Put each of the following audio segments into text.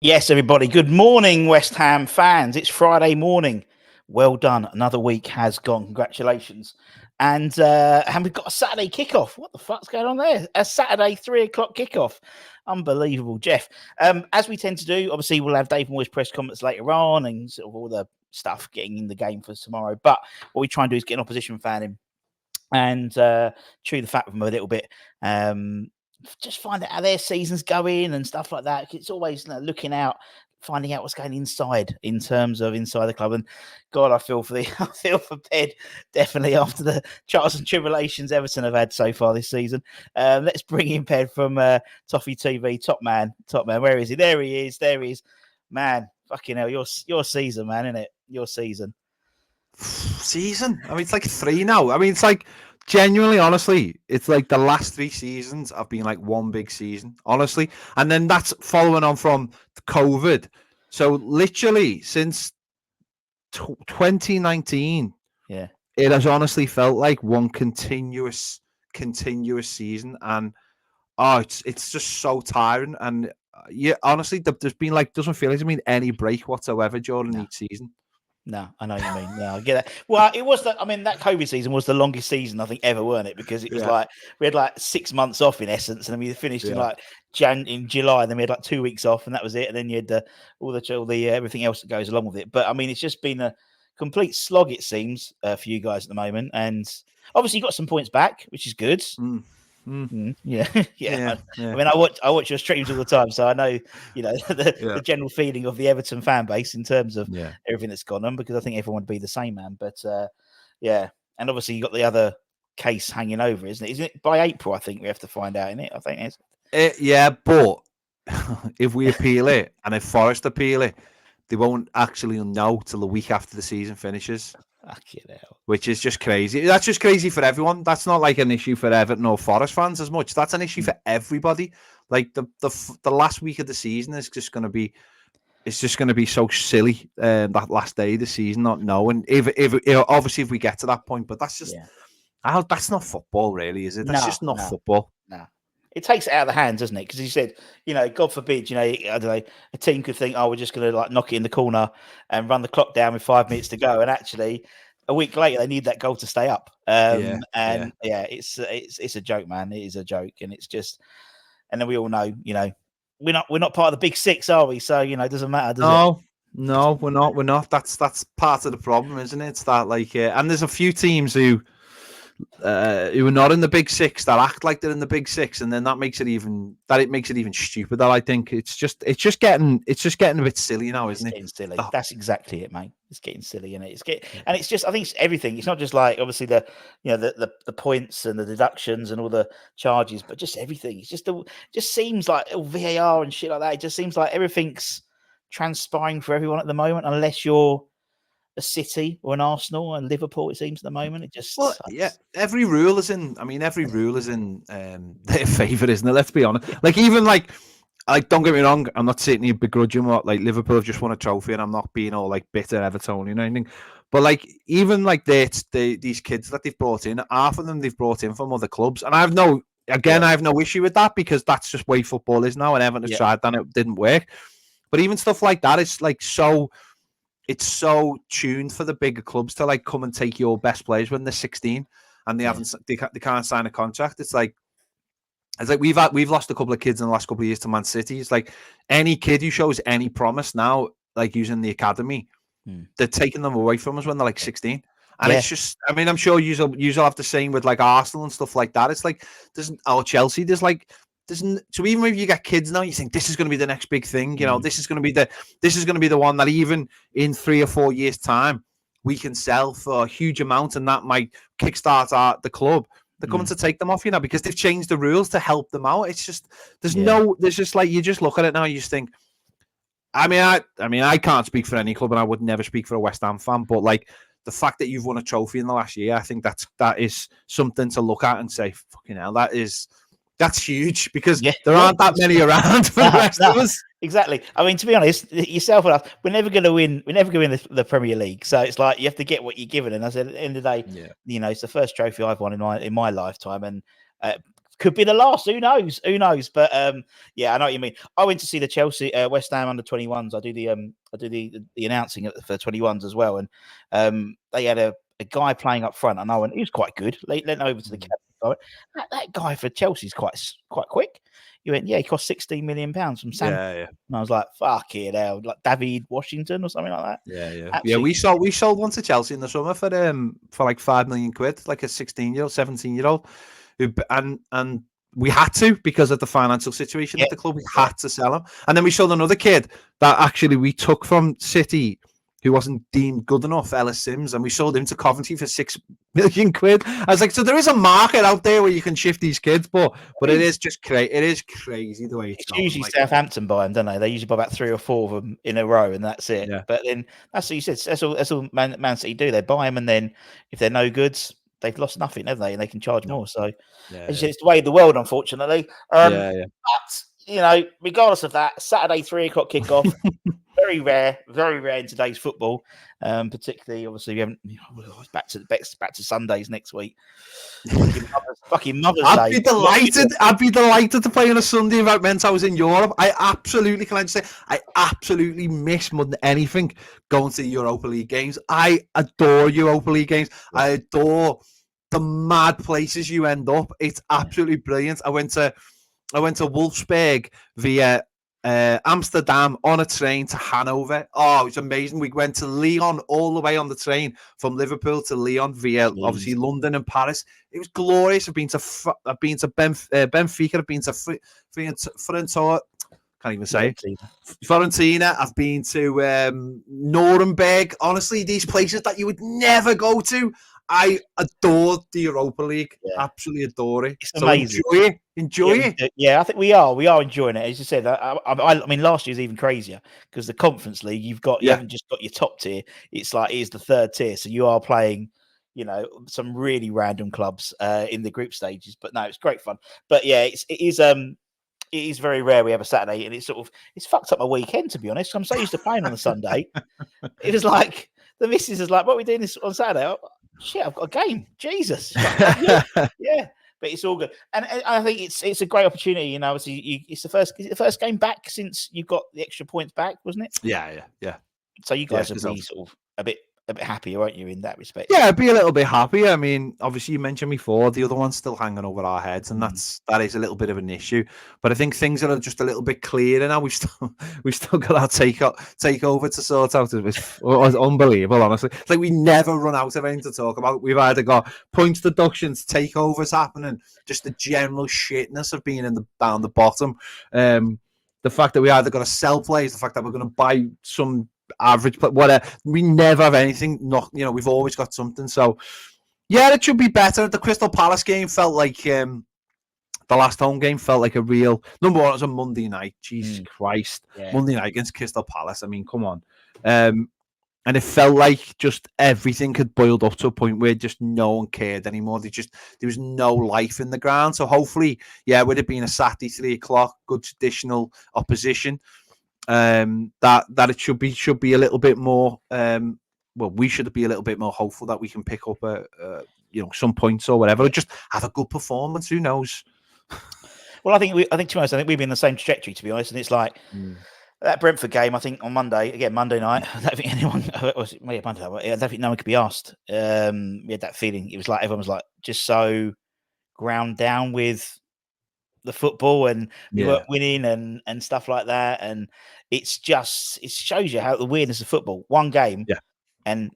Yes, everybody. Good morning, West Ham fans. It's Friday morning. Well done. Another week has gone. Congratulations. And we've got a Saturday kickoff. What the fuck's going on there? A Saturday 3:00 kickoff. Unbelievable, Jeff. As we tend to do, obviously, we'll have Dave Moyes press comments later on and sort of all the stuff getting in the game for tomorrow. But what we try and do is get an opposition fan in and chew the fat with them a little bit. Just find out how their season's going and stuff like that. It's always looking out, finding out what's going inside in terms of inside the club. And God, I feel for Ped definitely after the trials and tribulations Everton have had so far this season. Let's bring in Ped from Toffee TV. Top man. Where is he? There he is. Man, fucking hell, your season, man, isn't it? Your season. I mean, it's like 3 now. I mean, it's like. Genuinely, honestly, it's like the last 3 seasons have been like one big season, honestly. And then that's following on from COVID. So literally since 2019, it has honestly felt like one continuous season. And it's just so tiring. And honestly, there's been doesn't feel like there's been any break whatsoever during each season. No, I know what you mean. No, I get that. Well, it was that COVID season was the longest season I think ever, weren't it? Because it was we had 6 months off in essence, and then we finished in in July, and then we had 2 weeks off, and that was it. And then you had all the everything else that goes along with it. But I mean, it's just been a complete slog, it seems, for you guys at the moment. And obviously, you got some points back, which is good. Yeah. I mean, I watch your streams all the time, so I know the general feeling of the Everton fan base in terms of everything that's gone on, because I think everyone would be the same, man. But and obviously you got the other case hanging over, isn't it? Isn't it by April? I think we have to find out, isn't it? I think it's but if we appeal it and if Forest appeal it, they won't actually know till the week after the season finishes. Which is just crazy. That's just crazy for everyone. That's not like an issue for Everton or Forest fans as much. That's an issue for everybody. Like the last week of the season is just going to be. It's just going to be so silly. That last day of the season, not knowing if obviously if we get to that point, but that's just that's not football, really, is it? That's just not football. No. It takes it out of the hands, doesn't it? Because you said, God forbid, I don't know, a team could think, we're just going to knock it in the corner and run the clock down with 5 minutes to go. And actually, a week later, they need that goal to stay up. It's a joke, man. It is a joke, and it's just, and then we all know, we're not part of the big six, are we? So it doesn't matter, does it? No, we're not. That's part of the problem, isn't it? It's that and there's a few teams who are not in the big six that act like they're in the big six, and then that makes it even stupider. I think it's just getting a bit silly now, isn't it? Getting silly. That's exactly it, mate. It's getting silly, and it's just, I think it's everything. It's not just like obviously the points and the deductions and all the charges, but just everything. It's just seems like VAR and shit like that. It just seems like everything's transpiring for everyone at the moment, unless you're a City or an Arsenal and Liverpool, it seems at the moment. It just every rule is in their favour, isn't it? Let's be honest. Even don't get me wrong, I'm not sitting here begrudging what Liverpool have just won a trophy, and I'm not being all bitter Evertonian or anything. But even these kids that they've brought in, half of them they've brought in from other clubs, and I have no issue with that, because that's just the way football is now, and Everton has tried that and it didn't work. But even stuff like that is it's so tuned for the bigger clubs to come and take your best players when they're 16 and they can't sign a contract. It's like we've lost a couple of kids in the last couple of years to Man City. It's like any kid who shows any promise now, using the academy, they're taking them away from us when they're 16. And it's just, I mean, I'm sure you'll have the same with Arsenal and stuff like that. It's Chelsea. So even if you get kids now, you think this is going to be the next big thing. This is going to be the one that even in 3 or 4 years' time we can sell for a huge amount, and that might kickstart the club. They're coming to take them off, because they've changed the rules to help them out. It's just you just look at it now, you just think. I mean, I can't speak for any club, and I would never speak for a West Ham fan, but the fact that you've won a trophy in the last year, I think that is something to look at and say, fucking hell, that is that's huge because Yeah, there aren't that many around for the rest of us. Exactly. I mean, to be honest, yourself and us, we're never going to win. We're never going to win the Premier League. So it's like you have to get what you're given. And I said, at the end of the day, it's the first trophy I've won in my lifetime, and could be the last. Who knows? Who knows? But I know what you mean. I went to see the Chelsea West Ham under 21s. I do the announcing for 21s as well, and they had a guy playing up front. I know, and he was quite good. Lent over to the captain. That guy for Chelsea is quite quick. You went, he cost £16 million from Sam. Yeah. And I was like, fuck it hell, like David Washington or something like that. Yeah. Absolutely. We sold one to Chelsea in the summer for like £5 million, like a 16-year-old, 17-year-old, and we had to because of the financial situation at the club. We had to sell him, and then we sold another kid that actually we took from City, who wasn't deemed good enough, Ellis Sims, and we sold him to Coventry for £6 million. I was like, so there is a market out there where you can shift these kids, but it is just crazy. It is crazy the way it's going. Usually Southampton buy them, don't they? They usually buy about 3 or 4 of them in a row, and that's it. Yeah. But then that's what you said. That's all Man City do. They buy them, and then if they're no goods, they've lost nothing, have they? And they can charge more. So it's the way of the world, unfortunately. But regardless of that, Saturday 3 o'clock kickoff. Very rare in today's football. Particularly, obviously, we haven't. Back to Sundays next week. Fucking Mother's Day. I'd be delighted to play on a Sunday if it meant I was in Europe. I absolutely miss more than anything going to the Europa League games. I adore Europa League games. I adore the mad places you end up. It's absolutely brilliant. I went to Wolfsburg via Amsterdam on a train to Hanover. Oh, it was amazing. We went to Lyon all the way on the train from Liverpool to Lyon via obviously London and Paris. It was glorious. I've been to Benfica. I've been to Fiorentina. Can't even say it. Fiorentina. I've been to Nuremberg. Honestly, these places that you would never go to. I adore the Europa League. Absolutely adore it. It's amazing. So enjoy it. Yeah, I think we are enjoying it. As you said, I mean, last year's even crazier because the Conference League, you haven't just got your top tier. It's like it is the third tier, so you are playing, some really random clubs in the group stages. But no, it's great fun. But yeah, it is very rare we have a Saturday, and it's fucked up my weekend, to be honest. I'm so used to playing on a Sunday. It was like the missus is like, "What are we doing this on Saturday?" Shit, I've got a game. Jesus. Yeah. But it's all good. And I think it's a great opportunity. Obviously, it's the first game back since you got the extra points back, wasn't it? Yeah. So you guys will be sort of a bit happier, won't you, in that respect? Yeah, be a little bit happier. I mean, obviously you mentioned before the other one's still hanging over our heads, and that is a little bit of an issue. But I think things are just a little bit clearer now. We've still got our takeover to sort out. It's unbelievable, honestly. It's like we never run out of anything to talk about. We've either got points deductions, takeovers happening, just the general shitness of being down the bottom. The fact that we either got to sell players, the fact that we're going to buy some average, but whatever. We never have anything. We've always got something. So, yeah, it should be better. The Crystal Palace game felt like the last home game felt like a real number one. It was a Monday night. Jesus Christ, Monday night against Crystal Palace. I mean, come on. And it felt like just everything had boiled up to a point where just no one cared anymore. There was no life in the ground. So hopefully, with it being a Saturday 3 o'clock, good traditional opposition. That it should be a little bit more. We should be a little bit more hopeful that we can pick up some points or whatever, or just have a good performance. Who knows? Well, I think to be honest, I think we've been in the same trajectory, to be honest, and it's like that Brentford game. I think on Monday night. I don't think anyone. I don't think no one could be asked. We had that feeling. It was like everyone was like just so ground down with the football, and we weren't winning and stuff like that, and it shows you how the weirdness of football. One game, and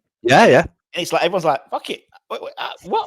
it's like everyone's like, "Fuck it, what?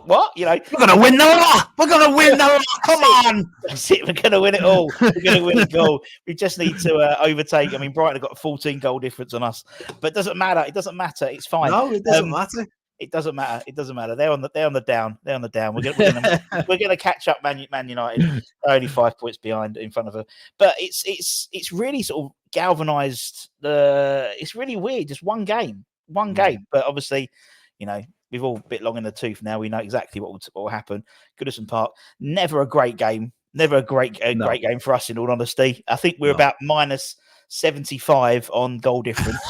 We're gonna win the lot. We're gonna win the lot. Come on, that's it. We're gonna win it all. We're gonna win it all. We just need to overtake. I mean, Brighton have got a 14 goal difference on us, but it doesn't matter. It doesn't matter. It's fine. No, it doesn't matter. It doesn't matter. It doesn't matter. They're on the down. We're gonna catch up. Man United are only 5 points behind in front of her. But it's really sort of galvanised. It's really weird. Just one game. But obviously, we've all bit long in the tooth now. We know exactly what will happen. Goodison Park, never a great game. Never a great No. game for us, in all honesty. I think we're No. about minus 75 on goal difference.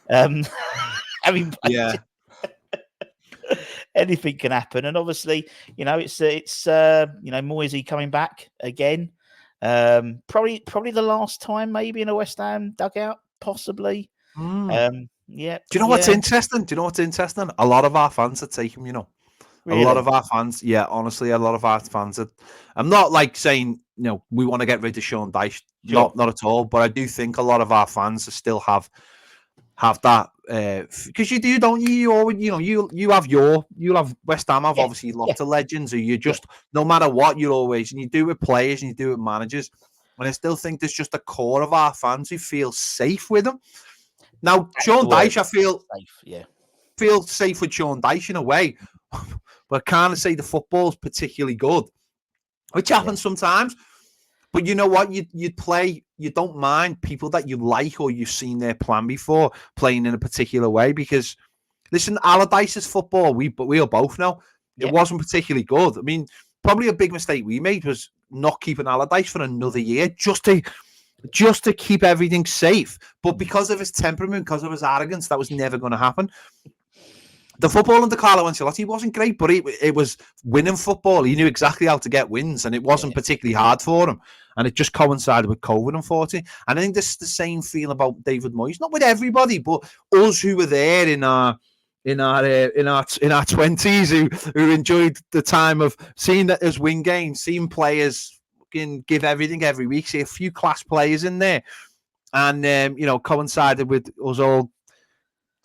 I mean, Yeah. anything can happen, and obviously, it's Moyes coming back again. Probably the last time, maybe in a West Ham dugout, possibly. Yeah. Do you know what's interesting? A lot of our fans are taking, Really? A lot of our fans, yeah, honestly, a lot of our fans are. I'm not like saying, we want to get rid of Sean Dyche, Sure. not at all. But I do think a lot of our fans still have that because you do, don't you? You always, you'll have West Ham have obviously lots of legends who you just no matter what you'll always, and you do with players and you do with managers, and I still think there's just a core of our fans who feel safe with them. Now, Sean Dyche, I feel safe, feel safe with Sean Dyche in a way, but I can't say the football's particularly good, which happens sometimes. But you know what? You'd play. You don't mind people that you like or you've seen their plan before playing in a particular way because, listen, Allardyce's football. We'll both know it wasn't particularly good. I mean, probably a big mistake we made was not keeping Allardyce for another year just to keep everything safe. But because of his temperament, because of his arrogance, that was never going to happen. The football under Carlo Ancelotti wasn't great, but it was winning football. He knew exactly how to get wins, and it wasn't particularly hard for him. And it just coincided with COVID, unfortunately. And I think this is the same feeling about David Moyes, not with everybody, but us who were there in our 20s, who enjoyed the time of seeing that as win games, seeing players give everything every week, see a few class players in there, and coincided with us all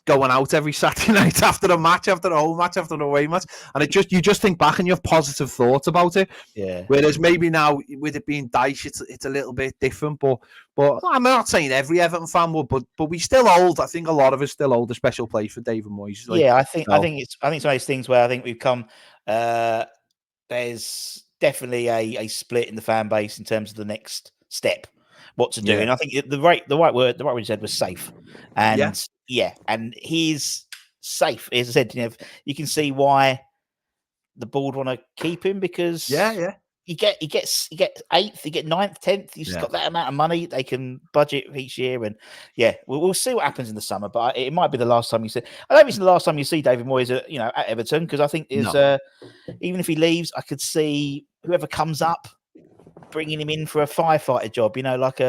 going out every Saturday night after a match, after a home match, after an away match, and you just think back and you have positive thoughts about it. Yeah. Whereas maybe now with it being Dyche, it's a little bit different. But I'm not saying every Everton fan would, but we still hold. I think a lot of us still hold a special place for David Moyes. I think it's one of those things where I think we've come. There's definitely a split in the fan base in terms of the next step, what to do. And I think the right word you said was safe, and and he's safe. As I said, you can see why the board want to keep him because he gets 8th, you get 9th, 10th. He's got that amount of money they can budget each year, and we'll see what happens in the summer. But it might be the last time you see. I don't think it's the last time you see David Moyes at Everton because I think there's even if he leaves, I could see whoever comes up bringing him in for a firefighter job, like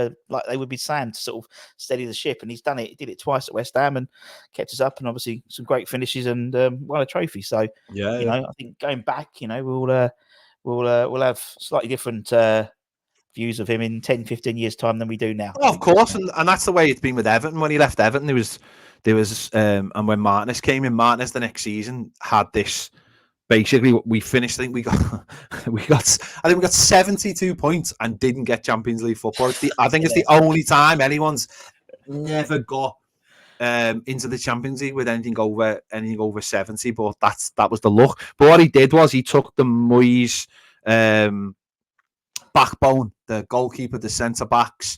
they would be saying to sort of steady the ship. And he's done it. He did it twice at West Ham and kept us up, and obviously some great finishes and won a trophy. So I think going back, we'll have slightly different views of him in 10, 15 years time than we do now. Oh, of course, and that's the way it's been with Everton. When he left Everton, there was and when Martinez came in, Martinez the next season had this. Basically, we finished. I think we got 72 points and didn't get Champions League football. I think it's the only time anyone's never got into the Champions League with anything over 70. But that was the luck. But what he did was he took the Moyes backbone, the goalkeeper, the centre backs,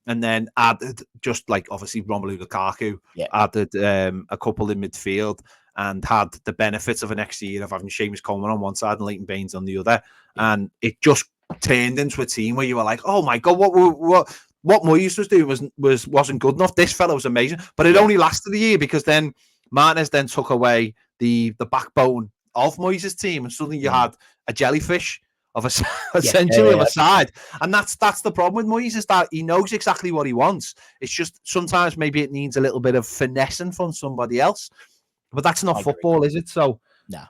and then added just like obviously Romelu Lukaku, added a couple in midfield. And had the benefits of an extra year of having Seamus Coleman on one side and Leighton Baines on the other, and it just turned into a team where you were like, "Oh my god, what Moyes was doing wasn't good enough. This fellow was amazing." But it only lasted a year because then Martinez then took away the backbone of Moyes' team, and suddenly you had a jellyfish of essentially of a side, and that's the problem with Moyes is that he knows exactly what he wants. It's just sometimes maybe it needs a little bit of finessing from somebody else. But that's not football, is it? So,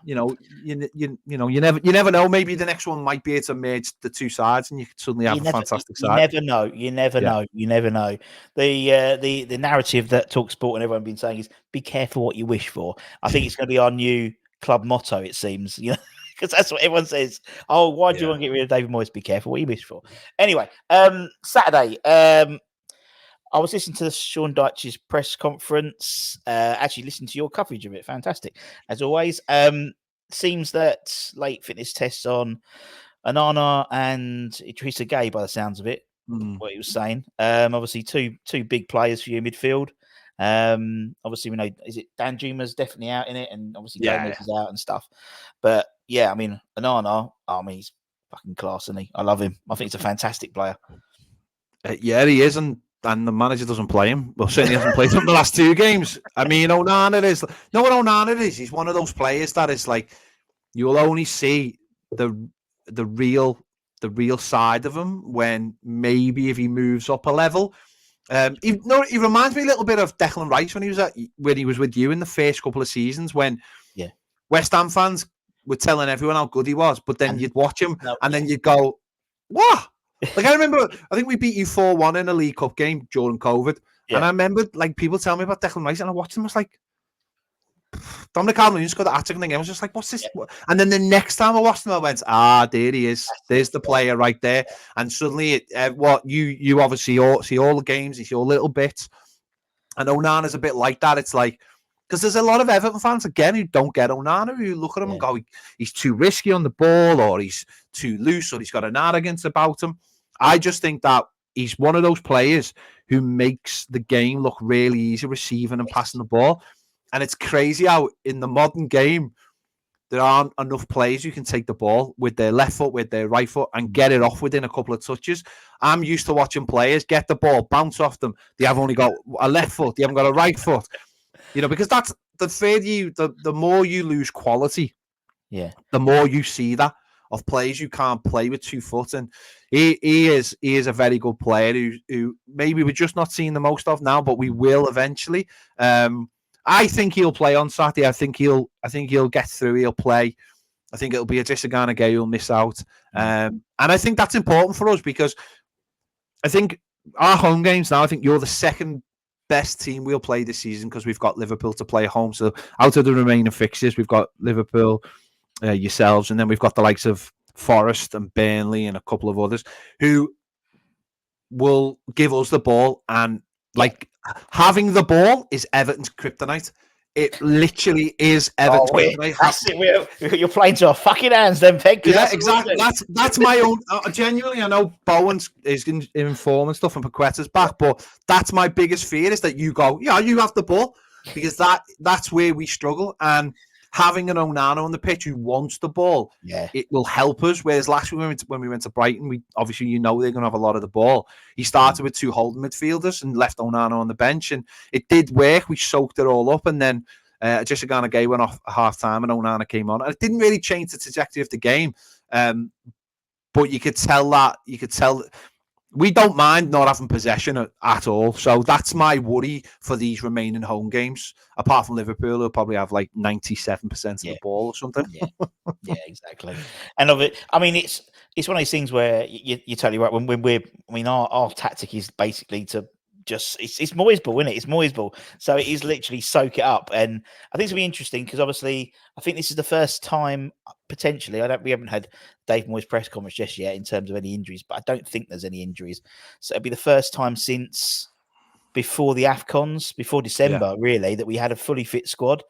you never know. Maybe the next one might be able to merge the two sides, and you could suddenly have a fantastic side. You never know. The narrative that TalkSport and everyone have been saying is be careful what you wish for. I think it's going to be our new club motto. It seems, because that's what everyone says. Oh, why do you want to get rid of David Moyes? Be careful what you wish for. Anyway, Saturday. I was listening to Sean Dyche's press conference, actually listened to your coverage of it. Fantastic. As always. Seems that late fitness tests on Onana and Idrissa Gueye, by the sounds of it, what he was saying. Obviously, two big players for you midfield. Obviously, we know, is it Danjuma's definitely out in it, and obviously Gomez is out and stuff. But, Onana, he's fucking class, isn't he? I love him. I think he's a fantastic player. Yeah, he is, and the manager doesn't play him. Well, certainly hasn't played him the last 2 games. I mean, Onana is. No, what Onana is, he's one of those players that is like you will only see the real side of him when maybe if he moves up a level. He reminds me a little bit of Declan Rice when he was with you in the first couple of seasons when West Ham fans were telling everyone how good he was, but then you'd watch him then you'd go, what? Like I remember, I think we beat you 4-1 in a League Cup game during COVID, and I remember like people telling me about Declan Rice, and I watched him. I was like, Dominic Calvert-Lewin's got the hat thing. I was just like, what's this? Yeah. And then the next time I watched him, I went, there he is. There's the player right there. And suddenly, what you obviously see all the games, you see all little bits. And Onana's a bit like that. It's like, because there's a lot of Everton fans, again, who don't get Onana, who look at him and go, he's too risky on the ball, or he's too loose, or he's got an arrogance about him. I just think that he's one of those players who makes the game look really easy receiving and passing the ball. And it's crazy how in the modern game, there aren't enough players who can take the ball with their left foot, with their right foot, and get it off within a couple of touches. I'm used to watching players get the ball, bounce off them. They have only got a left foot. They haven't got a right foot. Because that's the more you lose quality, the more you see that of players who can't play with 2 foot. And he is a very good player who maybe we're just not seeing the most of now, but we will eventually. I think he'll play on Saturday. I think he'll get through. He'll play. I think it'll be a Jessica Gay who'll miss out. And I think that's important for us because I think our home games now, I think you're the second best team we'll play this season because we've got Liverpool to play at home. So out of the remaining fixtures, we've got Liverpool, yourselves, and then we've got the likes of Forest and Burnley and a couple of others who will give us the ball. And like having the ball is Everton's kryptonite. It literally is Everton's kryptonite. That's it. You're playing to our fucking hands then, Peg. Yeah, exactly. That's my own. Genuinely, I know Bowen is in form and stuff, and Paqueta's back, but that's my biggest fear is that you go, you have the ball, because that's where we struggle. And having an Onana on the pitch who wants the ball, it will help us. Whereas last week when we went to Brighton, we obviously they're going to have a lot of the ball. He started with 2 holding midfielders and left Onana on the bench, and it did work. We soaked it all up, and then Jessica Gay went off at half time, and Onana came on. And it didn't really change the trajectory of the game, but you could tell we don't mind not having possession at all. So that's my worry for these remaining home games. Apart from Liverpool, who'll probably have like 97% of the ball or something. Yeah, exactly. And of it, I mean, it's one of those things where you're totally right. When our tactic is basically to just it's Moyes ball, isn't it? It's Moyes ball. So it is literally soak it up. And I think it's gonna be interesting because obviously I think this is the first time potentially we haven't had Dave Moyes press conference just yet in terms of any injuries, but I don't think there's any injuries. So it'll be the first time since before the AFCONs, before December, really, that we had a fully fit squad.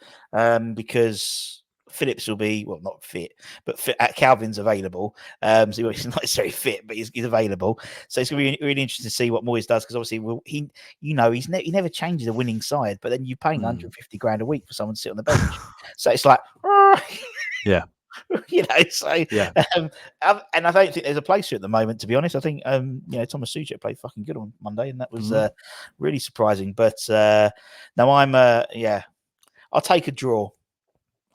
Because Phillips will be not fit, but Calvin's available. So he's not necessarily fit, but he's available. So it's going to be really interesting to see what Moyes does because obviously he never changes a winning side, but then you're paying 150 grand a week for someone to sit on the bench. So it's like, yeah. And I don't think there's a place for it at the moment, to be honest. I think Thomas Suchek played fucking good on Monday, and that was really surprising. But now I'll take a draw.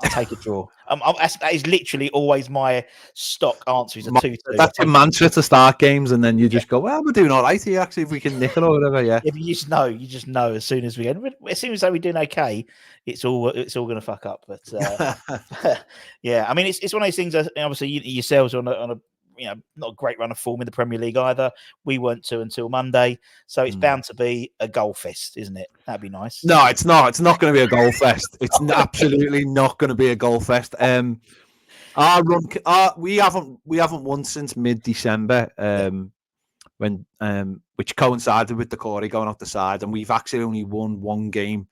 That is literally always my stock answer. Is a 2-2. That's a mantra to start games, and then you just go, "Well, we're doing all right here. Actually, if we can nick it or whatever." Yeah. If you just know, as soon as we're doing okay, it's all going to fuck up. But I mean, it's one of those things. Obviously, yourselves are on a not a great run of form in the Premier League either. We weren't to until Monday, so it's bound to be a goal fest, isn't it? That'd be nice. No, it's not. It's not going to be a goal fest. It's absolutely not going to be a goal fest. Our run, we haven't won since mid-December, which coincided with the Corey going off the side, and we've actually only won one game.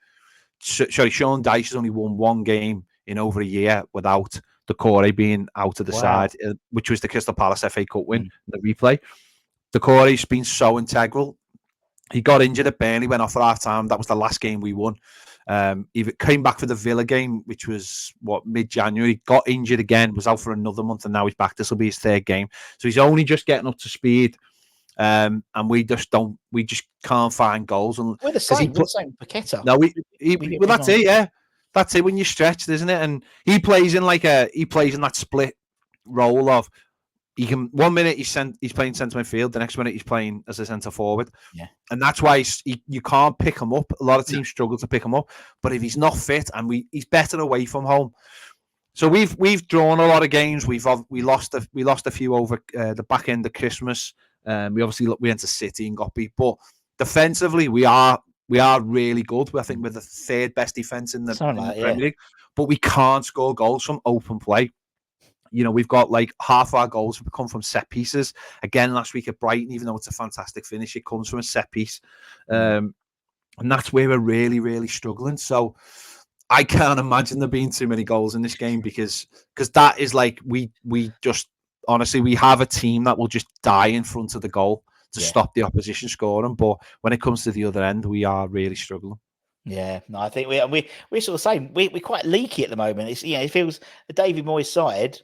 Sorry, Sean Dyche has only won one game in over a year without the Corey being out of the side, which was the Crystal Palace FA Cup win, the replay. The Corey's been so integral. He got injured at Burnley, went off at half time. That was the last game we won. He came back for the Villa game, which was mid-January. Got injured again, was out for another month, and now he's back. This will be his third game, so he's only just getting up to speed. And we just can't find goals. And we're the same. We're the same. Paqueta. No, well, that's it. Yeah, that's it. When you're stretched, isn't it? And he plays in that split role of he can 1 minute he's playing centre midfield, the next minute he's playing as a centre forward. Yeah, and that's why you can't pick him up. A lot of teams struggle to pick him up, but if he's not fit, and he's better away from home. So we've drawn a lot of games. We lost a few over the back end of Christmas. We went to City and got beat, but defensively we are really good. I think we're the third best defense in the Premier League, but we can't score goals from open play. We've got like half our goals come from set pieces. Again, last week at Brighton, even though it's a fantastic finish, it comes from a set piece. And that's where we're really, really struggling. So I can't imagine there being too many goals in this game because that is like we just honestly, we have a team that will just die in front of the goal to stop the opposition scoring. But when it comes to the other end, we are really struggling. Yeah, no, I think we're sort of saying we're quite leaky at the moment. It's it feels the David Moyes side.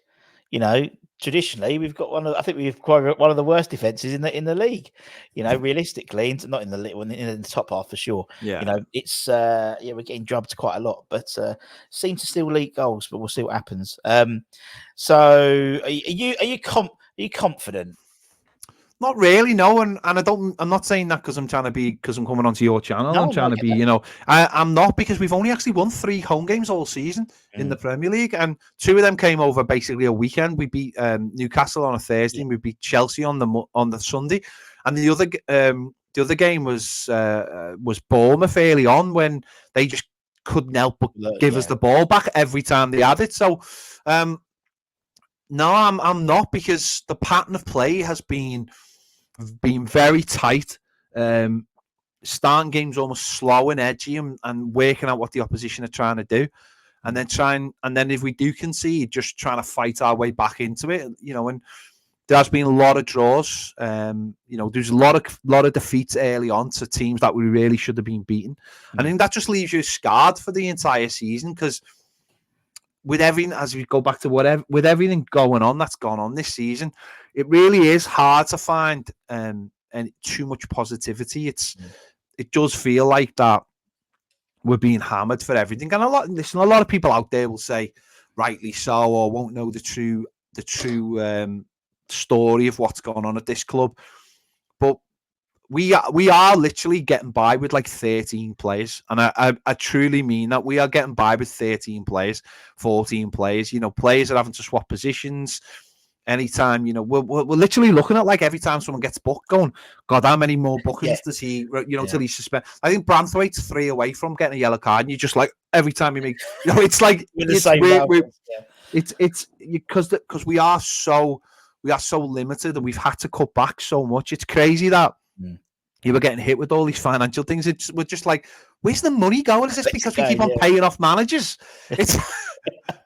Traditionally we've got one of the worst defenses in the league. Realistically, not in the top half for sure. Yeah, it's we're getting drubbed quite a lot, but seem to still leak goals. But we'll see what happens. So are you confident? Not really, no, and I'm not saying that because I'm coming onto your channel. No, I'm trying to be, I'm not, because we've only actually won 3 home games all season in the Premier League, and 2 of them came over basically a weekend. We beat Newcastle on a Thursday, and we beat Chelsea on the Sunday, and the other game was Bournemouth early on when they just couldn't help but give us the ball back every time they had it. So, no, I'm not, because the pattern of play has been very tight, starting games almost slow and edgy, and working out what the opposition are trying to do, and then if we do concede, just trying to fight our way back into it, and there has been a lot of draws, there's a lot of defeats early on to teams that we really should have been beaten. I think that just leaves you scarred for the entire season, because with everything, as we go back to with everything going on that's gone on this season, it really is hard to find and too much positivity. It does feel like that we're being hammered for everything, and a lot of people out there will say, rightly so, or won't know the true story of what's going on at this club. But we are literally getting by with like 13 players, and I truly mean that. We are getting by with 13 players, 14 players. Players are having to swap positions anytime. We're literally looking at, like, every time someone gets booked, going, God, how many more bookings does he? Till he's suspended. I think Branthwaite's 3 away from getting a yellow card, and you're just like, every time you make, it's like it's because we are so limited, and we've had to cut back so much. It's crazy that. You were getting hit with all these financial things. We're just like, where's the money going? Is this because we keep on paying off managers? It's,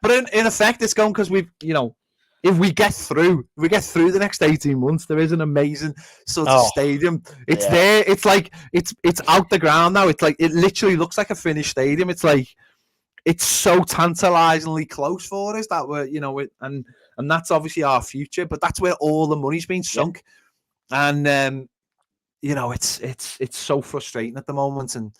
but in effect, it's going because we've, if we get through the next 18 months, there is an amazing sort of stadium. It's there. It's like it's out the ground now. It's like, it literally looks like a finished stadium. It's like, it's so tantalizingly close for us that we're, and that's obviously our future. But that's where all the money's been sunk, and. It's so frustrating at the moment, and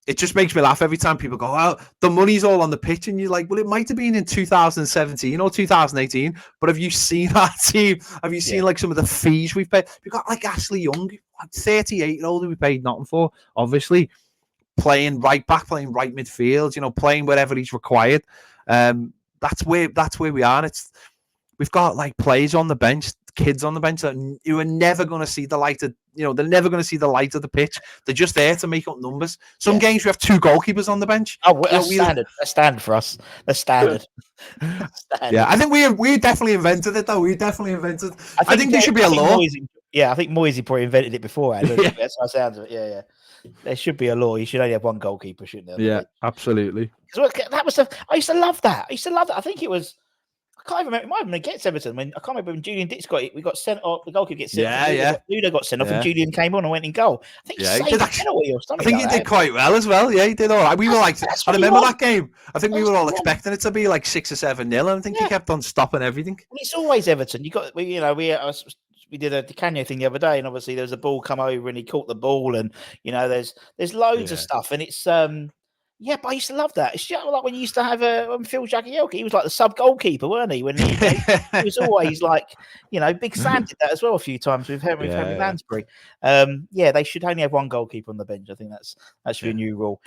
it just makes me laugh every time people go, "Oh, the money's all on the pitch," and you're like, "Well, it might have been in 2017 or 2018, but have you seen our team? Have you seen like some of the fees we've paid? We've got like Ashley Young, like 38-year-old, who we paid nothing for, obviously playing right back, playing right midfield, playing wherever he's required. That's where we are. We've got like players on the bench, kids on the bench who are never going to see the light of, they're never going to see the light of the pitch. They're just there to make up numbers. Some games we have 2 goalkeepers on the bench. Oh, that's standard. That's standard for us. That's standard. Yeah, I think we definitely invented it, though. We definitely invented. I think there should be a law. I think Moyes probably invented it beforehand. That's how it sounds. Yeah. There should be a law. You should only have 1 goalkeeper, shouldn't there? Yeah, absolutely. That was I used to love that. I think it was. I can't even remember. It might have been against Everton. When I can't remember when Julian Dix got it. We got sent off. The goalkeeper gets sent off. Ludo got sent off, and Julian came on and went in goal. I think he saved a penalty or something. I think he did quite well as well. Yeah, he did all right. We were like, I remember that game. I think we were all expecting it to be like 6 or 7-0, and I think he kept on stopping everything. And it's always Everton. We did a Di Canio thing the other day, and obviously there was a ball come over, and he caught the ball, and there's loads of stuff, and it's but I used to love that. It's just like when you used to have Phil Jagielka. He was like the sub goalkeeper, weren't he? When he was always like, Big Sam did that as well a few times with Henry Lansbury. They should only have one goalkeeper on the bench. I think that should be a new rule.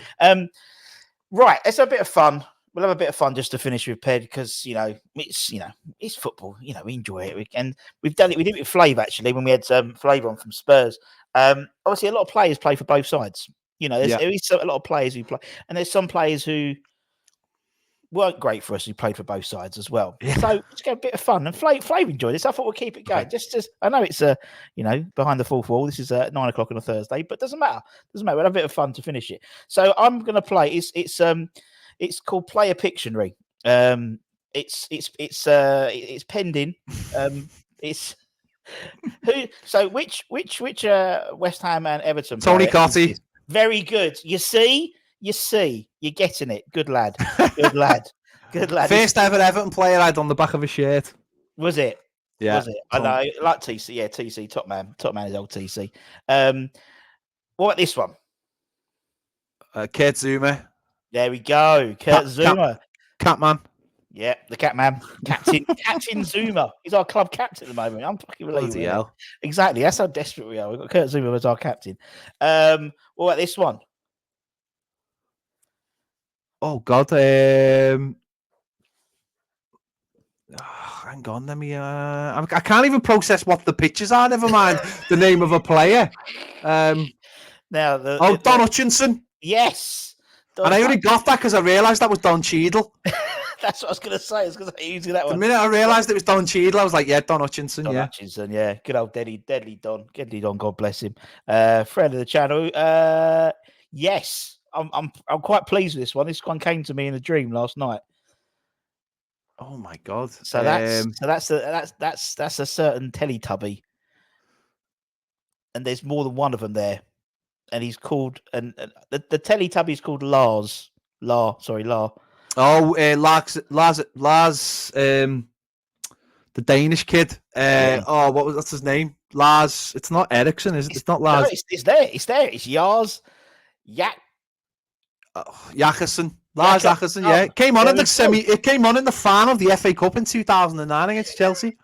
Right, let's have a bit of fun. We'll have a bit of fun just to finish with Ped because it's football. We enjoy it, and we've done it. We did it with Flav actually when we had Flav on from Spurs. Obviously, a lot of players play for both sides. There is a lot of players who play, and there's some players who weren't great for us who played for both sides as well. Yeah. So let's get a bit of fun. And Flav enjoyed this. I thought we'll keep it going. Just I know it's behind the fourth wall. This is 9:00 on a Thursday, but doesn't matter. We'll have a bit of fun to finish it. So I'm going to play. It's called Player Pictionary. It's pending. It's who. So which West Ham and Everton? Tony Cottee. Very good. You see, you're getting it. Good lad. Good lad. First ever Everton player I had on the back of a shirt. Was it? Yeah. Was it? I know. Like TC. Yeah, TC. Top man is old TC. What about this one? Kurt Zuma. There we go. Kurt Zuma. Catman. Yeah, the Catman. Captain Zuma. He's our club captain at the moment. I'm fucking relieved. Exactly. That's how desperate we are. We've got Kurt Zuma as our captain. What about this one? Oh, God. Hang on. Let me... I can't even process what the pictures are. Never mind the name of a player. Don Hutchinson. Yes. And I only got that because I realised that was Don Cheadle. That's what I was going to say. I was going to say using that one. The minute I realised it was Don Cheadle, I was like, Don Hutchinson. Hutchinson, yeah. Good old deadly Don. Deadly Don, God bless him. Friend of the channel. Yes. I'm quite pleased with this one. This one came to me in a dream last night. Oh my God. So that's a certain Teletubby. And there's more than one of them there. And he's called, and the Teletubby is called Lars. Lars. Oh, Lars, the Danish kid. What's his name? Lars. It's not Ericsson, is it? It's not Lars. No, it's there. It's Lars. Jakobsen. Lars Jakobsen, yeah. It came on in the final of the FA Cup in 2009 against Chelsea.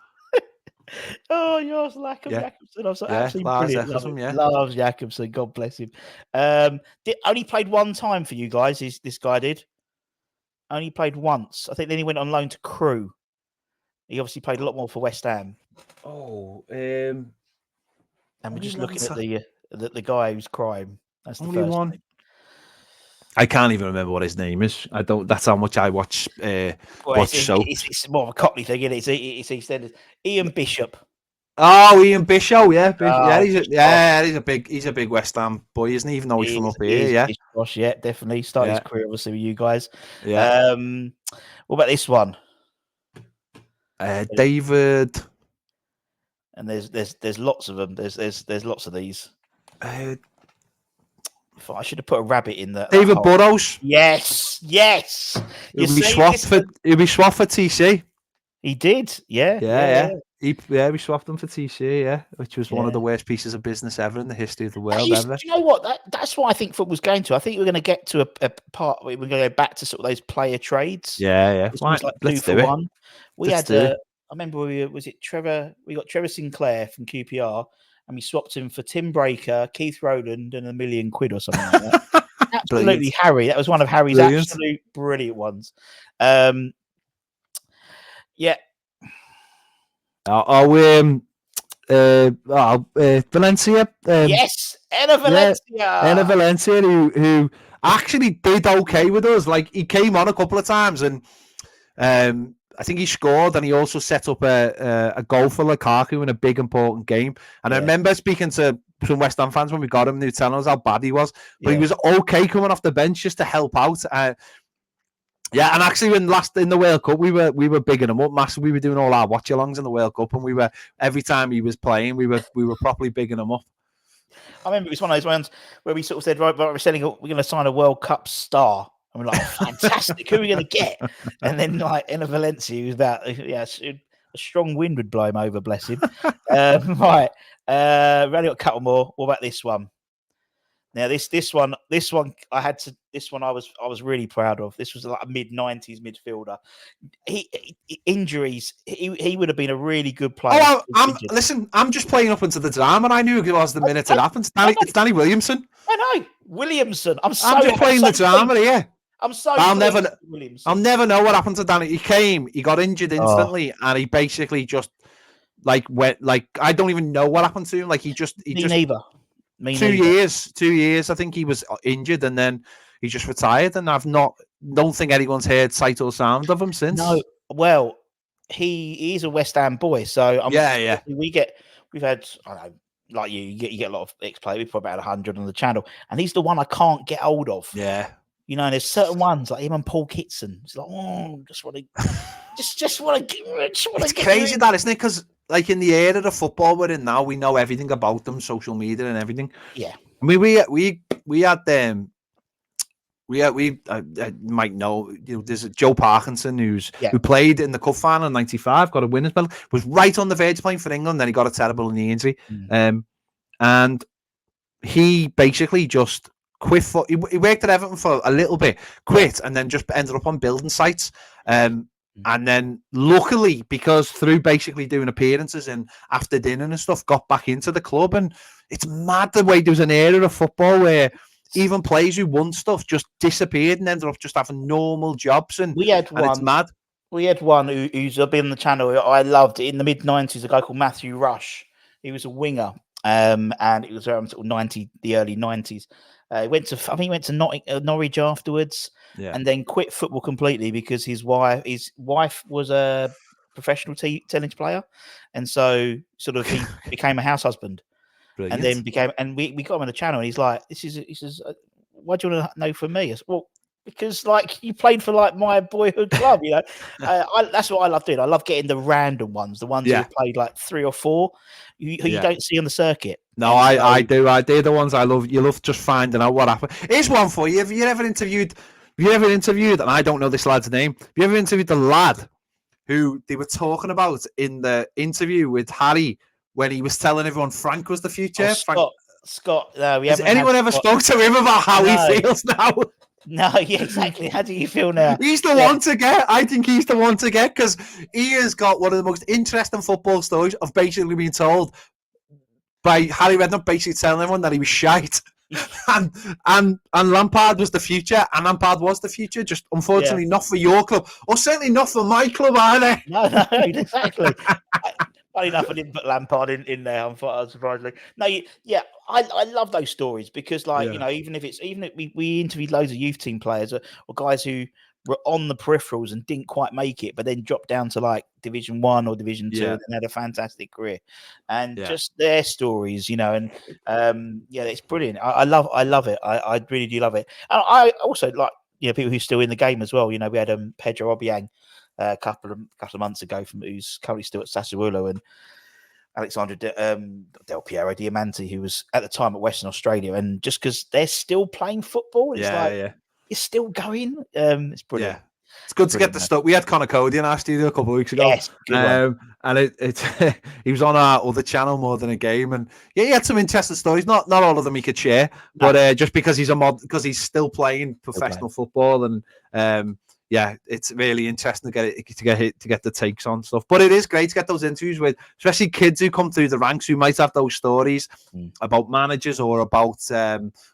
Oh, yours, Jakobsen. I'm so absolutely Lars brilliant. Jakobsen, yeah. Lars Jakobsen, God bless him. Only played one time for you guys. This guy did. Only played once. I think then he went on loan to Crewe. He obviously played a lot more for West Ham. Oh, and we're just looking at the guy who's crying. That's the only first one. name. I can't even remember what his name is. I don't. That's how much I watch. It's more of a Cockney thing, isn't it? It's extended. Ian Bishop. Oh, Ian Bishop, yeah, he's a big West Ham boy, isn't he? Even though he's from up here, yeah, definitely started his career obviously with you guys. Yeah. What about this one? David. And there's lots of them. There's lots of these. I should have put a rabbit in there. David Burrows. Yes. He'll be swapped for TC. He did. Yeah. We swapped him for TC, which was one of the worst pieces of business ever in the history of the world. Do you know what? That's what I think football's going to. I think we're going to get to a part where we're going to go back to sort of those player trades. Yeah. Like Let's 2 do for it. 1. We had. I remember was it Trevor? We got Trevor Sinclair from QPR. And we swapped him for Tim Breaker, Keith Rowland, and £1 million or something like that. Absolutely, Harry. That was one of Harry's absolute brilliant ones. Yeah. Valencia. Yes, Enna Valencia. Enna Valencia, who actually did okay with us. Like he came on a couple of times, and I think he scored, and he also set up a goal for Lukaku in a big important game. And I remember speaking to some West Ham fans when we got him, they were telling us how bad he was, but he was okay coming off the bench just to help out. Yeah, and actually, when last in the World Cup, we were bigging him up massive. We were doing all our watch-alongs in the World Cup, and we were every time he was playing, we were properly bigging him up. I remember it was one of those ones where we sort of said, right, we're going to sign a World Cup star. And we're like, oh, fantastic. Who are we going to get? And then, like, in Valencia, he was about, a strong wind would blow him over, bless him. Right. We've only got a couple more. What about this one? Now, this one, I was really proud of. This was like a mid-90s midfielder. Injuries, he would have been a really good player. Oh, I'm just playing up into the drama, and I knew it was the minute it happened. It's Danny Williamson. I know, Williamson. I'm just playing the drama here. I'm so. I'll never know what happened to Danny. He got injured instantly, and he basically just went I don't even know what happened to him. Like he just neither. 2 years. I think he was injured, and then he just retired. And don't think anyone's heard sight or sound of him since. No, well, he's a West Ham boy, so yeah. We've had, I don't know, like you get a lot of ex-players. We've probably about 100 on the channel, and he's the one I can't get hold of. Yeah. You know, and there's certain ones like him and Paul Kitson. It's like, just want to, just want to. It's crazy that, isn't it? Because like in the era of football we're in now, we know everything about them, social media and everything. Yeah. I mean, we had them. I might know. There's Joe Parkinson who played in the cup final in '95, got a winners medal, was right on the verge of playing for England. Then he got a terrible knee injury, and he basically just quit. He worked at Everton for a little bit, quit, and then just ended up on building sites. And then luckily, because through basically doing appearances and after dinner and stuff, got back into the club. And it's mad the way there's an era of football where even players who won stuff just disappeared and ended up just having normal jobs. And we had one. It's mad. We had one who's been on the channel. I loved it in the mid-90s. A guy called Matthew Rush. He was a winger, and it was around sort of the early 90s. He went to Norwich afterwards, and then quit football completely because his wife was a professional tennis player, and so sort of he became a house husband. Brilliant. And then we got him on the channel, and he's like, he says, why do you want to know from me? I said, well, because like you played for like my boyhood club, you know. That's what I love doing. I love getting the random ones, the ones who have played like 3 or 4 who you don't see on the circuit. No, I do. They're the ones I love. You love just finding out what happened. Here's one for you. Have you ever interviewed, and I don't know this lad's name, have you ever interviewed the lad who they were talking about in the interview with Harry when he was telling everyone Frank was the future? Scott, has anyone ever spoke to him about how he feels now? No, yeah, exactly. How do you feel now? He's the one to get. I think he's the one to get because he has got one of the most interesting football stories of basically being told by Harry Redknapp, basically telling everyone that he was shite. and Lampard was the future, and Lampard was the future, just unfortunately not for your club, or certainly not for my club either. No, exactly. Funny enough, I didn't put Lampard in there, unsurprisingly. No, I love those stories because, like, you know, even if we interviewed loads of youth team players or guys who were on the peripherals and didn't quite make it, but then dropped down to like Division 1 or Division 2 and had a fantastic career. And just their stories, you know, and it's brilliant. I love it. I really do love it. And I also like, you know, people who's still in the game as well. You know, we had Pedro Obiang a couple of months ago who's currently still at Sassuolo, and Alexandra Del Piero Diamante, who was at the time at Western Australia. And just because they're still playing football, it's it's still going. It's brilliant. Yeah. It's good to get the stuff. We had Connor Cody in our studio a couple of weeks ago. Yes, and he was on our other channel more than a game, and he had some interesting stories. Not all of them he could share, but just because he's still playing professional football, and it's really interesting to get the takes on stuff. But it is great to get those interviews with, especially kids who come through the ranks who might have those stories about managers or about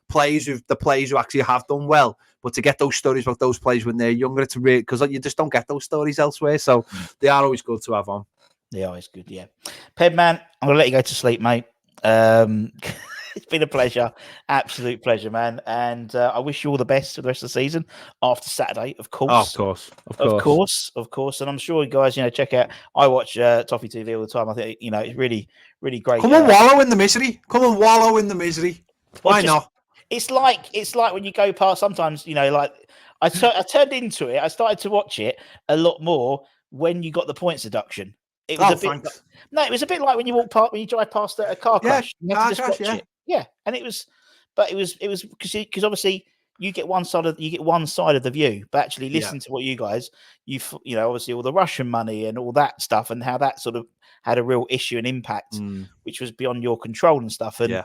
players who actually have done well. But to get those stories about those players when they're younger, it's really, because you just don't get those stories elsewhere. So they are always good to have on. They are always good, yeah. Ped, man, I'm gonna let you go to sleep, mate. It's been a pleasure, absolute pleasure, man. And I wish you all the best for the rest of the season after Saturday, of course. Of course. And I'm sure you guys, check out. I watch Toffee TV all the time. I think it's really, really great. Come and wallow in the misery. Why not? It's like when you go past. Sometimes, like I turned into it. I started to watch it a lot more when you got the points deduction. It was a bit. Thanks. It was a bit like when you drive past a car crash. You have to just watch it. Yeah, and it was because obviously you get one side of the view, but actually listen to what you guys, obviously all the Russian money and all that stuff, and how that sort of had a real issue and impact, which was beyond your control and stuff. And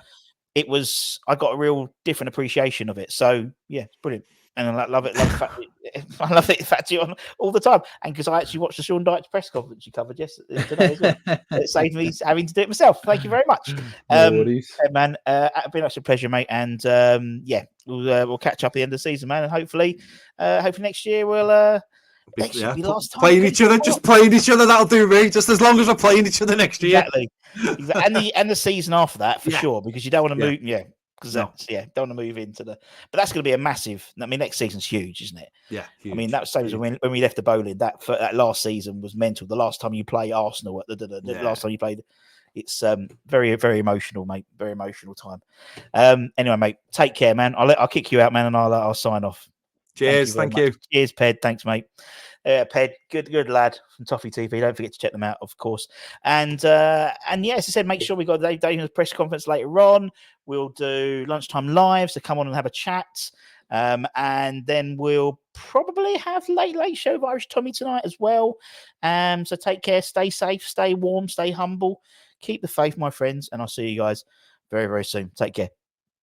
I got a real different appreciation of it. So yeah, it's brilliant. And I love it. I love it. In fact, you on all the time. And because I actually watched the Sean Dyche press conference you covered yesterday as well. It saved me having to do it myself. Thank you very much. No worries. Man, it's been a pleasure, mate. And we'll catch up at the end of the season, man. And hopefully next year we'll next year be last time playing each other, just playing each other. That'll do me. Just as long as we're playing each other next year. Exactly. And the season after that for sure, because you don't want to move. Yeah. Because don't want to move into but that's going to be a massive. I mean, next season's huge, isn't it? Yeah, huge, I mean, that was same as when we left the bowling. That last season was mental. The last time you play Arsenal, the last time you played, it's very, very emotional, mate. Very emotional time. Anyway, mate, take care, man. I'll kick you out, man, and I'll sign off. Cheers, thank you. Cheers, Ped. Thanks, mate. Ped, good lad from Toffee TV. Don't forget to check them out, of course. And as I said, make sure we got Dave's press conference later on. We'll do lunchtime live, so come on and have a chat. And then we'll probably have late show of Irish Tommy tonight as well. So take care, stay safe, stay warm, stay humble, keep the faith, my friends, and I'll see you guys very, very soon. Take care.